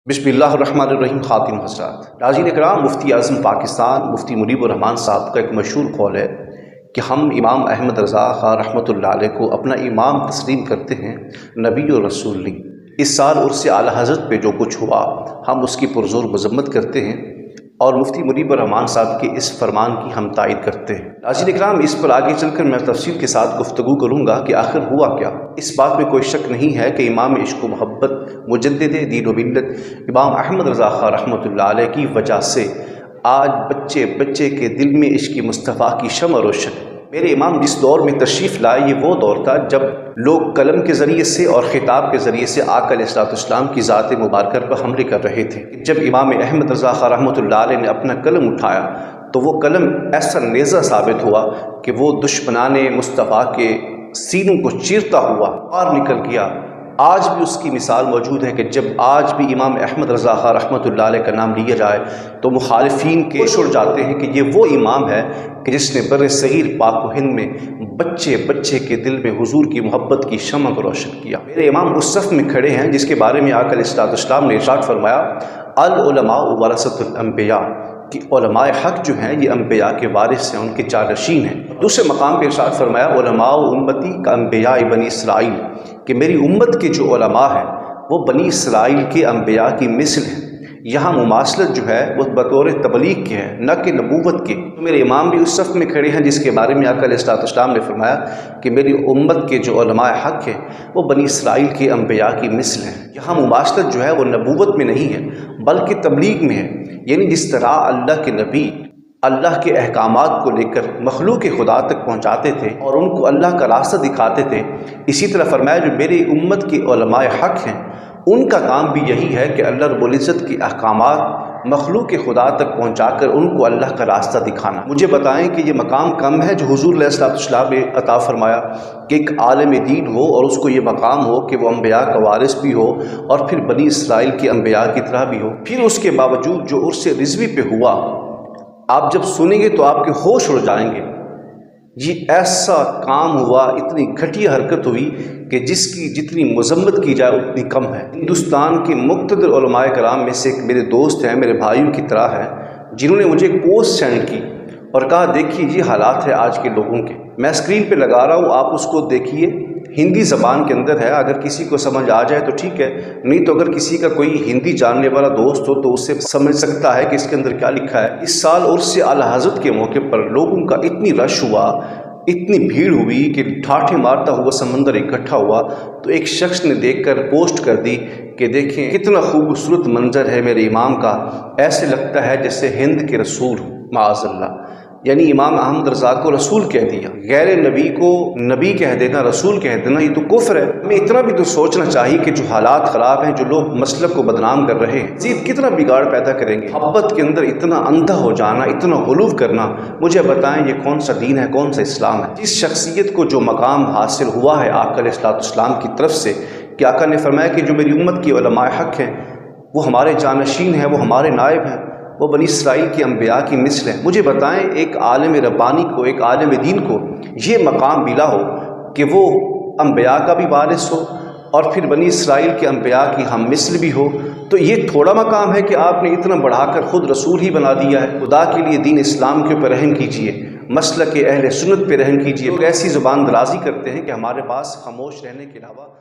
बिस्मिल्लाहिर्रहमानिर्रहीम। खातिन हज़रात, नाज़रीन इकराम, मुफ्ती आज़म पाकिस्तान मुफ्ती मुनीबुर रहमान साहब का एक मशहूर कौल है कि हम इमाम अहमद रज़ा ख़ां रहमतुल्लाह अलैह को अपना इमाम तस्लीम करते हैं, नबी और रसूल नहीं। इस साल उर्स आला हज़रत पे जो कुछ हुआ हम उसकी पुरज़ोर मज़म्मत करते हैं और मुफ्ती मुनीबुर रहमान साहब के इस फरमान की हम तायद करते हैं। नाज़रीन इकराम, इस पर आगे चलकर मैं तफसील के साथ गुफ्तगू करूँगा कि आखिर हुआ क्या। इस बात में कोई शक नहीं है कि इमाम इश्क़ व मोहब्बत मुजद्दिद दीन व मिल्लत इमाम अहमद रज़ा ख़ां रहमतुल्लाह अलैह की वजह से आज बच्चे बच्चे के दिल में इश्क़ मुस्तफ़ा की शम्अ रोशन है। मेरे इमाम जिस दौर में तशरीफ़ लाए, ये वो दौर था जब लोग कलम के ज़रिए से और ख़िताब के ज़रिए से आका अलैहिस्सलाम की ज़ात मुबारक पर हमले कर रहे थे। जब इमाम अहमद रज़ा ख़ां रहमतुल्लाह अलैह ने अपना कलम उठाया तो वो कलम ऐसा नेज़ा साबित हुआ कि वो दुश्मनाने मुस्तफ़ा के सीनों को चीरता हुआ बाहर निकल गया। आज भी उसकी मिसाल मौजूद है कि जब आज भी इमाम अहमद रज़ा ख़ां रहमतुल्लाह अलैह का नाम लिया जाए तो मुखालिफीन के उड़ जाते हैं कि ये वो इमाम है कि जिसने बर सगीर पाक व हिंद में बच्चे बच्चे के दिल में हुजूर की मोहब्बत की शम्अ को रोशन किया। मेरे इमाम उस सफ़ में खड़े हैं जिसके बारे में आका अलैहिस्सलाम ने इरशाद फरमाया, अल उलमा वरसतुल अंबिया, कि उलमाए हक़ जो हैं ये अंबिया के वारिस हैं, उनके जानशीन हैं। दूसरे मकाम पे इरशाद फरमाया, उलमा उम्मती का अंबिया बनी इसराइल, कि मेरी उम्मत के जो उलमा हैं वो बनी इसराइल के अंबिया की मिसल हैं। यहाँ मुमासलत जो है वो बतौर तबलीग के है, न कि नबूवत के। तो मेरे इमाम भी उस सफ़ में खड़े हैं जिसके बारे में आका अलैहिस्सलाम ने फरमाया कि मेरी उम्मत के जो उलमाए हक़ हैं वो बनी इसराइल के अंबिया की मिसल हैं। यहाँ मुमासलत जो है वो नबूवत में नहीं है बल्कि तबलीग में है। यानी जिस तरह अल्लाह के नबी अल्लाह के अहकामात को लेकर मखलूक खुदा तक पहुँचाते थे और उनको अल्लाह का रास्ता दिखाते थे, इसी तरह फरमाया जो मेरी उम्मत के उलमाए हक़ हैं उनका काम भी यही है कि अल्लाह रब्बुल इज़्ज़त के अहकामात मखलूक खुदा तक पहुँचाकर उनको अल्लाह का रास्ता दिखाना। मुझे बताएं कि ये मकाम कम है जो हुज़ूर अलैहिस्सलाम ने अता फरमाया कि एक आलिम दीन हो और उसको ये मकाम हो कि वो अंबिया का वारिस भी हो और फिर बनी इसराइल के अंबिया की तरह भी हो। फिर उसके बावजूद जो उर्स रिज़वी पे हुआ, आप जब सुनेंगे तो आपके होश उड़ जाएंगे। ये ऐसा काम हुआ, इतनी घटिया हरकत हुई कि जिसकी जितनी मजम्मत की जाए उतनी कम है। हिंदुस्तान के मुक़्तदर उलमाए कराम में से एक मेरे दोस्त हैं, मेरे भाइयों की तरह हैं, जिन्होंने मुझे एक पोस्ट सेंड की और कहा देखिए ये हालात है आज के लोगों के। मैं स्क्रीन पे लगा रहा हूँ, आप उसको देखिए। हिंदी ज़बान के अंदर है, अगर किसी को समझ आ जाए तो ठीक है, नहीं तो अगर किसी का कोई हिंदी जानने वाला दोस्त हो तो उससे समझ सकता है कि इसके अंदर क्या लिखा है। इस साल उर्स आला हज़रत के मौके पर लोगों का इतनी रश हुआ, इतनी भीड़ हुई कि ठाठे मारता हुआ समंदर इकट्ठा हुआ। तो एक शख्स ने देखकर पोस्ट कर दी कि देखें कितना खूबसूरत मंजर है मेरे इमाम का, ऐसे लगता है जैसे हिंद के रसूल माअज़ल्लाह। यानी इमाम अहमद रज़ा को रसूल कह दिया, गैर नबी को नबी कह देना, रसूल कह देना, ये तो कुफ्र है। हमें इतना भी तो सोचना चाहिए कि जो हालात ख़राब हैं, जो लोग मसलक को बदनाम कर रहे हैं, ज़ीद कितना बिगाड़ पैदा करेंगे। मोहब्बत के अंदर इतना अंधा हो जाना, इतना गुलूव करना, मुझे बताएं ये कौन सा दीन है, कौन सा इस्लाम है। जिस शख्सियत को जो मकाम हासिल हुआ है आका अलैहिस्सलाम की तरफ से कि आका ने फरमाया कि जो मेरी उम्मत के उलमाए हक़ हैं वो हमारे जानशीन हैं, वो हमारे नायब हैं, वो बनी इसराइल के अंबिया की मिसल है। मुझे बताएं एक आलिम रब्बानी को, एक आलिम दीन को ये मकाम मिला हो कि वो अंबिया का भी वारिस हो और फिर बनी इसराइल के अंबिया की हम मिसल भी हो, तो ये थोड़ा मकाम है कि आपने इतना बढ़ाकर ख़ुद रसूल ही बना दिया है। खुदा के लिए दीन इस्लाम के ऊपर रहम कीजिए, मसलक अहले सुन्नत पे रहम कीजिए। लोग ऐसी ज़ुबान दराज़ी करते हैं कि हमारे पास खामोश रहने के अलावा